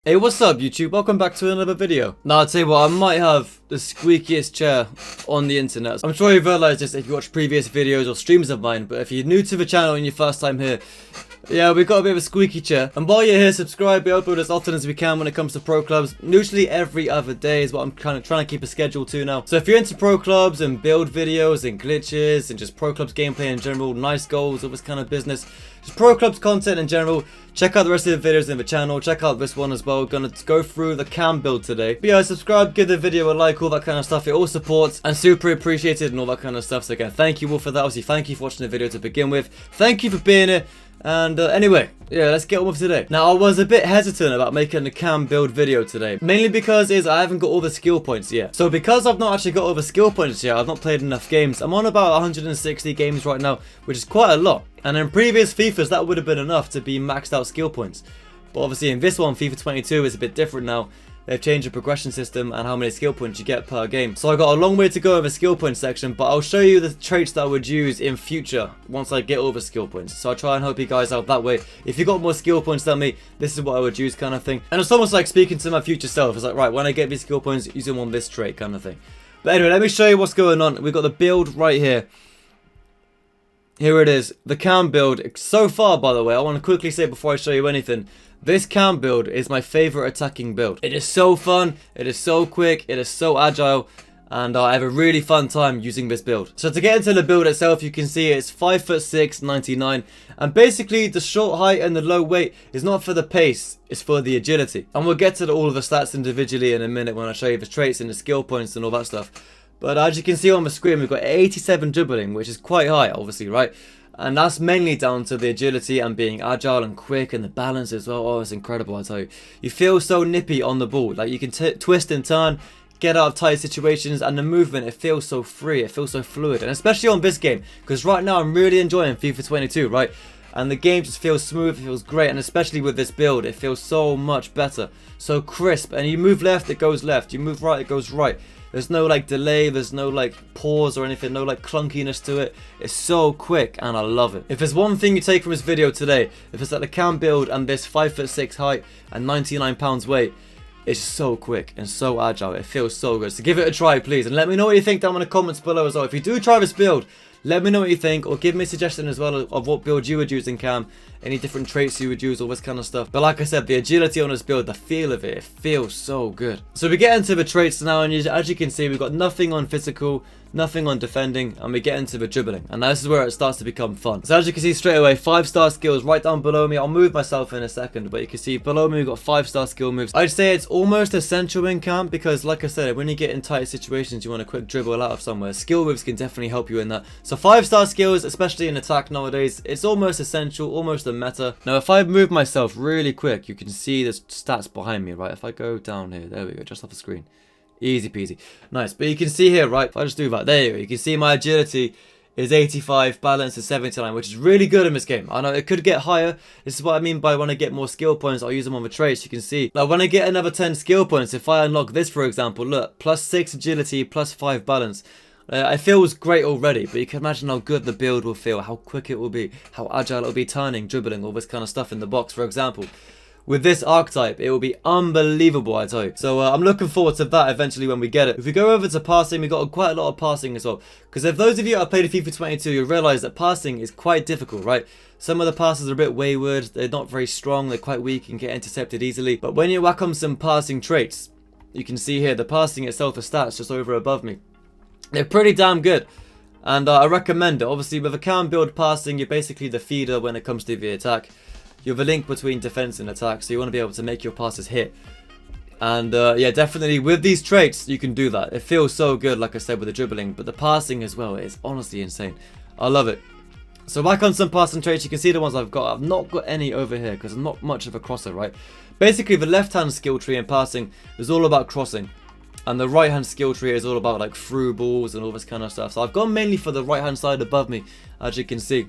Hey, what's up YouTube? Welcome back to another video. Now I'll tell you what, I might have the squeakiest chair on the internet. I'm sure you've realised this if you watch previous videos or streams of mine, but if you're new to the channel and your first time here, yeah, we've got a bit of a squeaky chair. And while you're here, subscribe. We upload as often as we can when it comes to pro clubs. Usually every other day is what I'm kind of trying to keep a schedule to now. So if you're into pro clubs and build videos and glitches and just pro clubs gameplay in general, nice goals, all this kind of business, just pro clubs content in general, check out the rest of the videos in the channel. Check out this one as well. Gonna go through the cam build today. But yeah, subscribe, give the video a like, all that kind of stuff. It all supports and super appreciated and all that kind of stuff. So again, thank you all for that. Obviously, thank you for watching the video to begin with. Thank you for being here. And anyway, yeah, let's get on with today. Now, I was a bit hesitant about making the cam build video today, mainly because I haven't got all the skill points yet. So because I've not actually got all the skill points yet, I've not played enough games. I'm on about 160 games right now, which is quite a lot. And in previous FIFAs, that would have been enough to be maxed out skill points. But obviously in this one, FIFA 22, is a bit different now. They've changed the progression system and how many skill points you get per game. So I got a long way to go in the skill points section, but I'll show you the traits that I would use in future once I get all the skill points. So I'll try and help you guys out that way. If you got more skill points than me, this is what I would use, kind of thing. And it's almost like speaking to my future self. It's like, right, when I get these skill points, use them on this trait, kind of thing. But anyway, let me show you what's going on. We've got the build right here. Here it is, the cam build. So far, by the way, I want to quickly say before I show you anything, this cam build is my favorite attacking build. It is so fun, it is so quick, it is so agile, and I have a really fun time using this build. So to get into the build itself, you can see it's 5'6", 99, and basically the short height and the low weight is not for the pace, it's for the agility. And we'll get to all of the stats individually in a minute when I show you the traits and the skill points and all that stuff. But as you can see on the screen, we've got 87 dribbling, which is quite high, obviously, right? And that's mainly down to the agility and being agile and quick, and the balance as well. Oh, it's incredible, I tell you. You feel so nippy on the ball. Like, you can twist and turn, get out of tight situations, and the movement, it feels so free, it feels so fluid. And especially on this game, because right now I'm really enjoying FIFA 22, right? And the game just feels smooth, it feels great, and especially with this build, it feels so much better. So crisp, and you move left, it goes left. You move right, it goes right. There's no like delay, there's no like pause or anything, no like clunkiness to it. It's so quick and I love it. If there's one thing you take from this video today, if it's like the cam build and this 5'6" height and 99 pounds weight, it's so quick and so agile. It feels so good. So give it a try, please. And let me know what you think down in the comments below as well. If you do try this build, let me know what you think, or give me a suggestion as well of what build you would use in cam, any different traits you would use, all this kind of stuff. But like I said, the agility on this build, the feel of it, it feels so good. So we get into the traits now, and as you can see, we've got nothing on physical, nothing on defending, and we get into the dribbling. And this is where it starts to become fun. So as you can see straight away, 5-star skills right down below me. I'll move myself in a second, but you can see below me we've got 5-star skill moves. I'd say it's almost essential in cam because, like I said, when you get in tight situations, you want a quick dribble out of somewhere. Skill moves can definitely help you in that. So 5-star skills, especially in attack nowadays, it's almost essential, almost a meta. Now if I move myself really quick, you can see the stats behind me, right? If I go down here, there we go, just off the screen. Easy peasy. Nice. But you can see here, right? If I just do that, there you go. You can see my agility is 85, balance is 79, which is really good in this game. I know it could get higher. This is what I mean by when I get more skill points, I'll use them on the traits. You can see, like when I get another 10 skill points, if I unlock this, for example, look, +6 agility, +5 balance. It feels great already, but you can imagine how good the build will feel, how quick it will be, how agile it will be, turning, dribbling, all this kind of stuff in the box, for example. With this archetype, it will be unbelievable, I tell you. So I'm looking forward to that eventually when we get it. If we go over to passing, we've got quite a lot of passing as well. Because if those of you that have played FIFA 22, you'll realise that passing is quite difficult, right? Some of the passes are a bit wayward, they're not very strong, they're quite weak and get intercepted easily. But when you whack on some passing traits, you can see here the passing itself, the stats just over above me. They're pretty damn good. And I recommend it. Obviously, with a cam build passing, you're basically the feeder when it comes to the attack. You're the link between defense and attack, so you want to be able to make your passes hit. And yeah, definitely with these traits, you can do that. It feels so good, like I said, with the dribbling, but the passing as well is honestly insane. I love it. So back on some passing traits, you can see the ones I've got. I've not got any over here because I'm not much of a crosser, right? Basically, the left-hand skill tree in passing is all about crossing. And the right-hand skill tree is all about like through balls and all this kind of stuff. So I've gone mainly for the right-hand side above me, as you can see.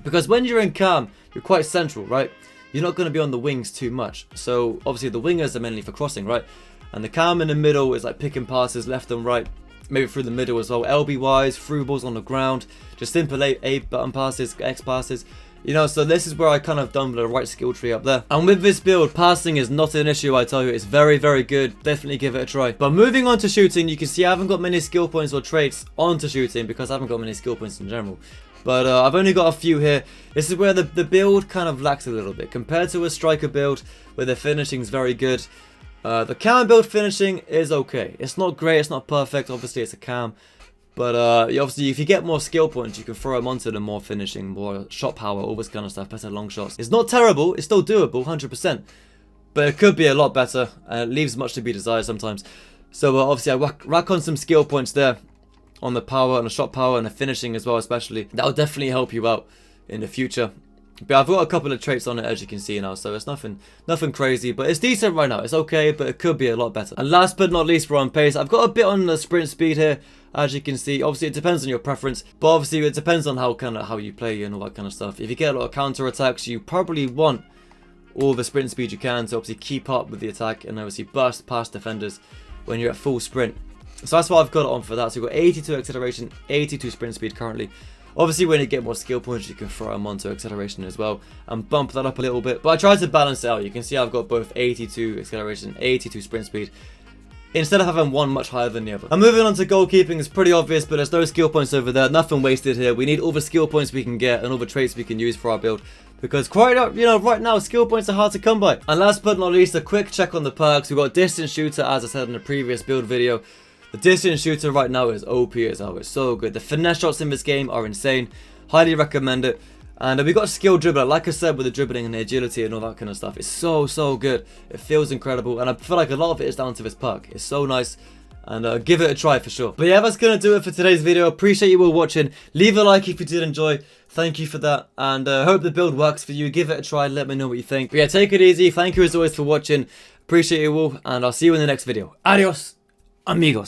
Because when you're in cam, you're quite central, right? You're not going to be on the wings too much. So obviously the wingers are mainly for crossing, right? And the cam in the middle is like picking passes left and right. Maybe through the middle as well. LB wise, through balls on the ground. Just simple A button passes, X passes. You know, so this is where I kind of done the right skill tree up there. And with this build, passing is not an issue, I tell you. It's very, very good. Definitely give it a try. But moving on to shooting, you can see I haven't got many skill points or traits onto shooting because I haven't got many skill points in general. But I've only got a few here. This is where the build kind of lacks a little bit. Compared to a striker build, where the finishing is very good, the cam build finishing is okay. It's not great, it's not perfect. Obviously, it's a cam. But obviously, if you get more skill points, you can throw them onto the more finishing, more shot power, all this kind of stuff, better long shots. It's not terrible, it's still doable, 100%. But it could be a lot better, and it leaves much to be desired sometimes. So obviously, I rack on some skill points there, on the power, and the shot power, and the finishing as well, especially. That'll definitely help you out in the future. But I've got a couple of traits on it, as you can see now, so it's nothing crazy, but it's decent right now. It's okay, but it could be a lot better. And last but not least, we're on pace. I've got a bit on the sprint speed here, as you can see. Obviously, it depends on your preference, but obviously it depends on how you play and all that kind of stuff. If you get a lot of counter attacks, you probably want all the sprint speed you can to obviously keep up with the attack and obviously burst past defenders when you're at full sprint. So that's what I've got it on for that. So we've got 82 acceleration, 82 sprint speed currently. Obviously, when you get more skill points, you can throw them onto acceleration as well and bump that up a little bit. But I tried to balance it out. You can see I've got both 82 acceleration, 82 sprint speed, instead of having one much higher than the other. And moving on to goalkeeping, it's pretty obvious, but there's no skill points over there. Nothing wasted here. We need all the skill points we can get and all the traits we can use for our build. Because right now, skill points are hard to come by. And last but not least, a quick check on the perks. We've got distance shooter, as I said in the previous build video. The distance shooter right now is OP as hell. It's so good. The finesse shots in this game are insane. Highly recommend it. And we got skill dribbler. Like I said, with the dribbling and the agility and all that kind of stuff. It's so good. It feels incredible. And I feel like a lot of it is down to this perk. It's so nice. And give it a try for sure. But yeah, that's going to do it for today's video. Appreciate you all watching. Leave a like if you did enjoy. Thank you for that. And hope the build works for you. Give it a try. Let me know what you think. But yeah, take it easy. Thank you as always for watching. Appreciate you all. And I'll see you in the next video. Adios, amigos.